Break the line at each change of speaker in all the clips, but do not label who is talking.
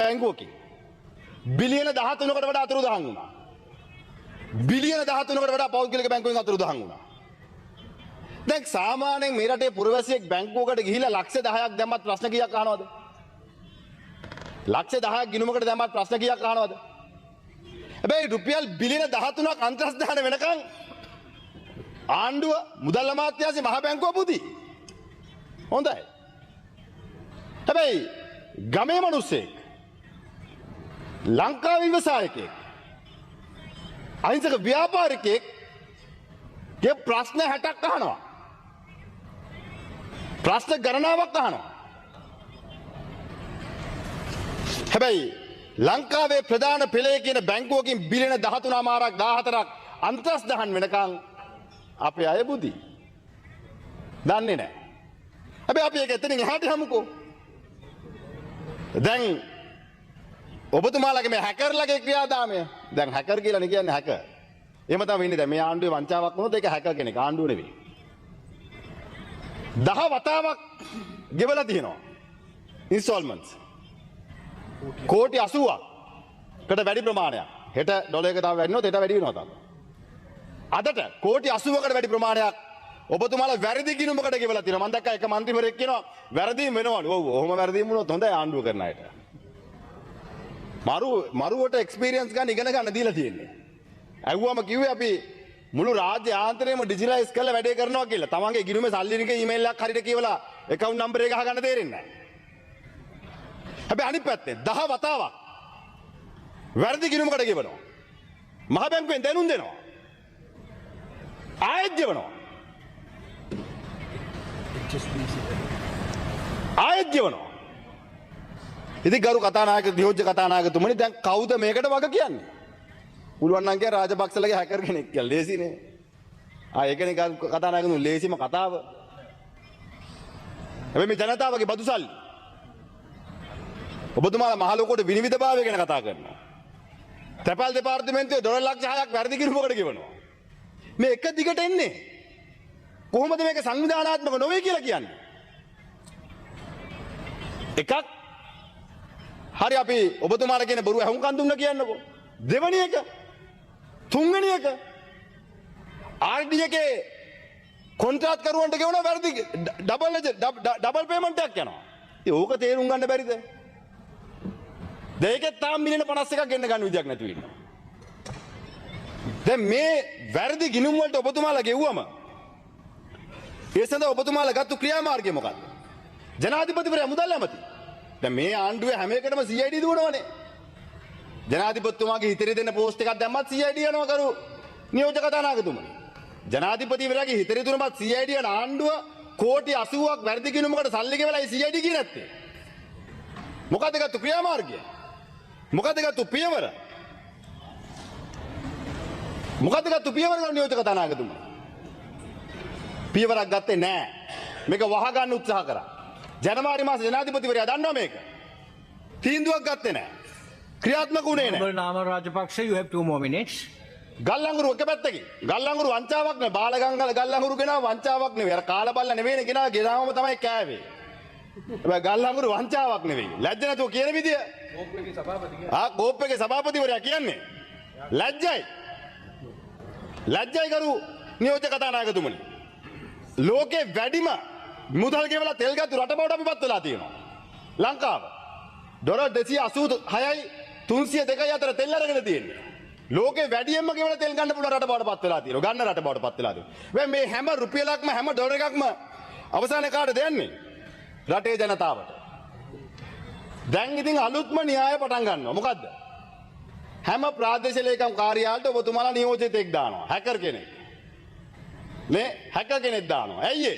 බැංකුවකින් බිලියන 13කට වඩා අතුරුදහන් වුණා. බිලියන 13කට වඩා පෞද්ගලික බැංකුවෙන් අතුරුදහන් වුණා. දැන් සාමාන්‍යයෙන් මේ රටේ පුරවැසියෙක් බැංකුවකට ගිහිල්ලා ලක්ෂ 10ක් දැම්මත් ප්‍රශ්න කීයක් අහනවද? ලක්ෂ 10ක් ගිණුමකට දැම්මත් ප්‍රශ්න කීයක් අහනවද? හැබැයි රුපියල් බිලියන 13ක් අන්තර්ස්ථාන වෙනකන් ආණ්ඩුව මුදල් අමාත්‍යාංශේ මහ බැංකුව පුදී. හොඳයි. හැබැයි ගමේ මිනිස්සෙක් ලංකාවේ විවසායකයෙක් අහිංසක ව්‍යාපාරිකයෙක් ගේ ප්‍රශ්න 60ක් අහනවා. ප්‍රශ්න ගණනාවක් අහනවා. හැබැයි ලංකාවේ ප්‍රධාන පෙළේ කියන බැංකුවකින් බිලියන 13මාරක් 14ක් අන්තර්ස්ථාන වෙනකන් අපේ අය බුදි. දන්නේ නැහැ. හැබැයි අපි ඒක එතනින් එහාට යමුකෝ. දැන් ඔබතුමාලගේ මේ හැකර්ලගේ ක්‍රියාදාමය දැන් හැකර් කියලා නේ කියන්නේ හැකර්. එහෙම තමයි වෙන්නේ. දැන් මේ ආණ්ඩුවේ වංචාවක් වුණොත් ඒක හැකර් කෙනෙක් ආණ්ඩුව නෙවෙයි. 10 වතාවක් ගෙවලා තියෙනවා. ඉන්ස්ටෝල්මන්ට්ස්. කෝටි 80කට වැඩි ප්‍රමාණයක්. හෙට ඩොලර් එක තව වැඩි වෙනොත් හෙට වැඩි වෙනවා තමයි. අදට කෝටි 80කට වැඩි ප්‍රමාණයක් ඔබතුමාලා වැරදි ගිණුමකට ගෙවලා තියෙනවා. මම දැක්කා එක മന്ത്രിවරයෙක් කියනවා වැරදීම් වෙනවලු. ඔව් ඔහොම වැරදීම් වුණොත් හොඳයි ආණ්ඩුව කරන අයට. මරුවට එක්ස්පීරියන්ස් ගන්න ඉගෙන ගන්න දීලා තියෙන්නේ. ඇහුවම කිව්වේ අපි මුළු රාජ්‍ය ආන්තරේම ඩිජිටලයිස් කරලා වැඩේ කරනවා කියලා. තමන්ගේ ගිණුමේ සල්ලි රික ඊමේල් එකක් හරියට කියවලා account number එක අහගන්න තේරෙන්නේ නැහැ. හැබැයි අනිත් පැත්තේ 10 වතාවක් වැරදි ගිණුමකට ගෙවනවා. මහ බැංකුවෙන් දැනුම් දෙනවා. ආයෙත් ගෙවනවා. ආයෙත් ගෙවනවා. ඉතින් ගරු කතානායක නියෝජ්‍ය කතානායකතුමනි දැන් කවුද මේකට වග කියන්නේ? පුළුවන් නම් කිය රාජපක්ෂලගේ හැකර් කෙනෙක් කියලා. ලේසිනේ. ඒකනේ කතානායකතුමනි ලේසිම කතාව. හැබැයි මේ ජනතාවගේ බදු සල්ලි. ඔබතුමාලා මහ ලොකුට විනිවිදභාවය ගැන කතා කරනවා. තැපැල් දෙපාර්තමේන්තුවේ ඩොලර් ලක්ෂ 6ක් වැරදි ගිණුමකට ගෙවනවා. මේ එක දිගට එන්නේ. කොහොමද මේක සංවිධානාත්මක නොවේ කියලා කියන්නේ? එකක් හරි අපි ඔබතුමාලා කියන බොරු අහුම්කන් දුන්න කියන්නකෝ. දෙවැනි එක තුන්වෙනි එක RD එකේ කොන්ත්‍රාත් කරුවන්ට ගෙවන වැරදි ඩබල් පේමන්ට් එකක් යනවා. ඉතින් ඕක තේරුම් ගන්න බැරිද? දෙයකේ තාම මිලියන 51ක් ගෙන්න ගන්න විදියක් නැතුව ඉන්නවා. දැන් මේ වැරදි ගිණුම් වලට ඔබතුමාලා ගෙවුවම ඒ සඳහා ඔබතුමාලා ගත්තු ක්‍රියාමාර්ගය මොකක්ද? ජනාධිපතිවරයා මුදල් ඇමති. දැන් මේ ආණ්ඩුවේ හැම එකටම CID දුවනවනේ. ජනාධිපතිතුමාගේ හිතරි දෙන්න පෝස්ට් එකක් දැම්මත් CID යනවා කරු නියෝජ්‍ය කතානායකතුමනි. ජනාධිපතිවරයාගේ හිතරි දුන්නමත් CID යන ආණ්ඩුව කෝටි 80ක් වැරදි ගිණුමකට සල්ලි ගෙවලා CID කිය නැත්තේ. මොකද ගත්තු ක්‍රියාමාර්ගය? මොකද ගත්තු පියවර? මොකද ගත්තු පියවර නියෝජ්‍ය කතානායකතුමනි? පියවරක් ගත්තේ නැහැ. මේක වහගන්න උත්සාහ කරා. ජනවාරි මාස ජනාධිපතිවරයා දන්නවා මේක. තීන්දුවක් ගත්තේ නැහැ. ක්‍රියාත්මක වුණේ නැහැ.
Honorable Nama Rajapaksa, you have 2 more minutes.
ගල්ලංගුරු එක පැත්තකින්. ගල්ලංගුරු වංචාවක් නෙවෙයි. බාලගංගල ගල්ලංගුරු කෙනා වංචාවක් නෙවෙයි. අර කාලබල්ල නෙවෙයිනේ කෙනා ගෙනාවම තමයි කෑවේ. හැබැයි ගල්ලංගුරු වංචාවක් නෙවෙයි. ලැජ්ජ නැතුව කියන විදිය. කෝප්පේගේ සභාපති. කෝප්පේගේ සභාපතිවරයා කියන්නේ. ලැජ්ජයි. ලැජ්ජයි කරු නියෝජ්‍ය කතානායකතුමනි. ලෝකේ වැඩිම මුදල් ගෙවලා තෙල් ගත්තු රට බවට අපිපත් වෙලා තියෙනවා. ලංකාව ඩොලර් 286යි 302යි අතර තෙල් අරගෙන තියෙන්නේ. ලෝකේ වැඩියෙන්ම ගෙවලා තෙල් ගන්න පුළුවන් රට බවට පත් වෙලා තියෙනවා. ගන්න රට බවට පත් වෙලා තියෙනවා. මේ හැම රුපියලක්ම හැම ඩොලර් එකක්ම අවසානයේ කාටද යන්නේ? රටේ ජනතාවට. දැන් ඉතින් අලුත්ම න්‍යාය පටන් ගන්නවා. මොකද්ද? හැම ප්‍රාදේශීය ලේකම් කාර්යාලයට ඔබතුමාලා නියෝජිතෙක් දානවා. හැකර් කෙනෙක්. නේ හැකර් කෙනෙක් දානවා. ඇයි ඒ?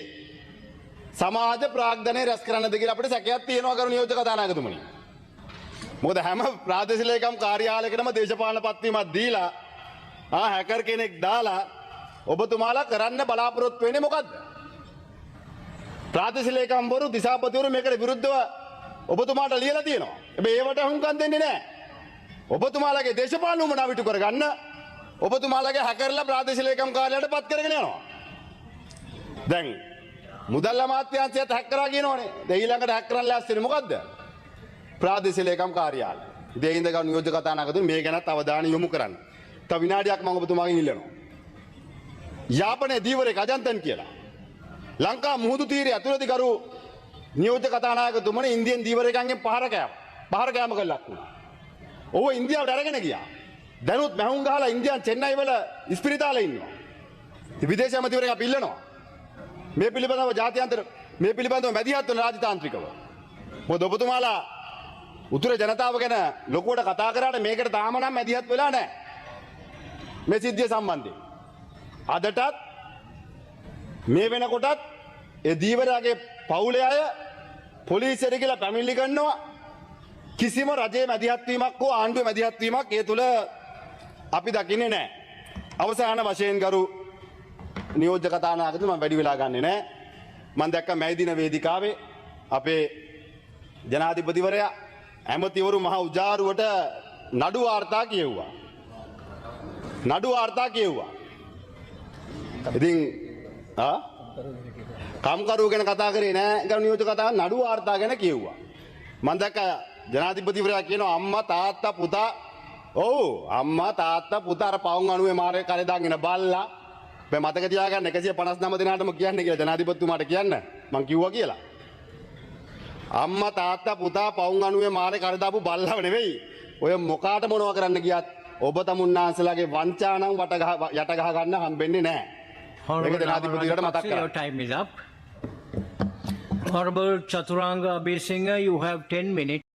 සමාජ ප්‍රාග්ධනය රැස් කරන්නද කියලා අපිට සැකයක් තියෙනවා කරු නියෝජ්‍ය කතානායකතුමනි. මොකද හැම ප්‍රාදේශීය ලේකම් කාර්යාලයකටම දේශපාලන පත්වීමක් දීලා හැකර් කෙනෙක් දාලා ඔබතුමාලා කරන්න බලාපොරොත්තු වෙන්නේ මොකද්ද? ප්‍රාදේශීය ලේකම්වරු දිසාපතිවරු මේකට විරුද්ධව ඔබතුමාට ලියලා තියෙනවා. හැබැයි ඒවට අහුම්කම් දෙන්නේ නැහැ. ඔබතුමාලාගේ දේශපාලන උමනාව ඉටු කරගන්න ඔබතුමාලාගේ හැකර්ලා ප්‍රාදේශීය ලේකම් කාර්යාලයට පත් කරගෙන යනවා. දැන් මුදල් අමාත්‍යාංශයත් හැක් කරා කියනවනේ. දැන් ඊළඟට හැක් කරන්න ලෑස්තිනේ මොකද්ද? ප්‍රාදේශීය ලේකම් කාර්යාලය. ඉතින් ඒ හින්දා නියෝජ්‍ය කතානායකතුමනි මේ ගැනත් අවධානය යොමු කරන්න. තව විනාඩියක් මම ඔබතුමාගෙන් ඉල්ලනවා. යාපනයේ දීවරේ අජන්තන් කියලා. ලංකා මුහුදු තීරය ඇතුළතදී කරු නියෝජ්‍ය කතානායකතුමනි ඉන්දියන් දීවරයන්ගෙන් පහර කෑම කළා. ඔහු ඉන්දියාවට අරගෙන ගියා. දැනුත් මැහුම් ගහලා ඉන්දියානු චෙන්නයි වල ඉස්පිරිතාලේ ඉන්නවා. ඉතින් විදේශ ඇමතිවරයෙක් අපි ඉල්ලනවා. මේ පිළිබඳව ජාත්‍යන්තර මේ පිළිබඳව මැදිහත් වන රාජතාන්ත්‍රිකව. මොකද ඔබතුමාලා උතුරේ ජනතාව ගැන ලොකුවට කතා කරාට මේකට තාම නම් මැදිහත් වෙලා නැහැ. මේ සිද්ධිය සම්බන්ධයෙන්. අදටත් මේ වෙනකොටත් ඒ දීවරයාගේ පවුලේ අය පොලිසියට ගිහලා පැමිණිලි කරනවා. කිසිම රජයේ මැදිහත් වීමක් හෝ ආණ්ඩුවේ මැදිහත් වීමක් ඒ තුල අපි දකින්නේ නැහැ. අවසාන වශයෙන් ගරු නියෝජ්‍ය කතානායකතුමා මම වැඩි වෙලා ගන්නෙ නැහැ. මම දැක්ක මැයි දින වේදිකාවේ අපේ ජනාධිපතිවරයා ඇමතිවරු මහ උජාරුවට නඩු වාර්තා කියෙව්වා. ඉතින් කම්කරු ගැන කතා කරේ නෑ ගරු නියෝජ්‍ය කතාව නඩු වාර්තා ගැන කියෙව්වා. මම දැක්ක ජනාධිපතිවරයා කියනවා අම්මා තාත්තා පුතා අම්මා තාත්තා පුතා අර පවුම් 90 මාරේ කරේ දාගෙන බල්ලා මේ මතක තියාගන්න 159 දිනාටම කියන්න කියලා ජනාධිපතිතුමාට කියන්න මං කිව්වා කියලා. අම්මා තාත්තා පුතා පවුම් 90 මාරේ කරේ දාපු බල්ලව නෙවෙයි. ඔය මොකාට මොනවා කරන්න ගියත් ඔබ තමුන්නාන්සලාගේ වංචානම් යට ගහ ගන්න හම්බෙන්නේ නැහැ. ඒක ජනාධිපතිවරයාට මතක් කරගන්න.
Your time is up. Honorable Chaturanga Abir Singh, you have 10 minutes.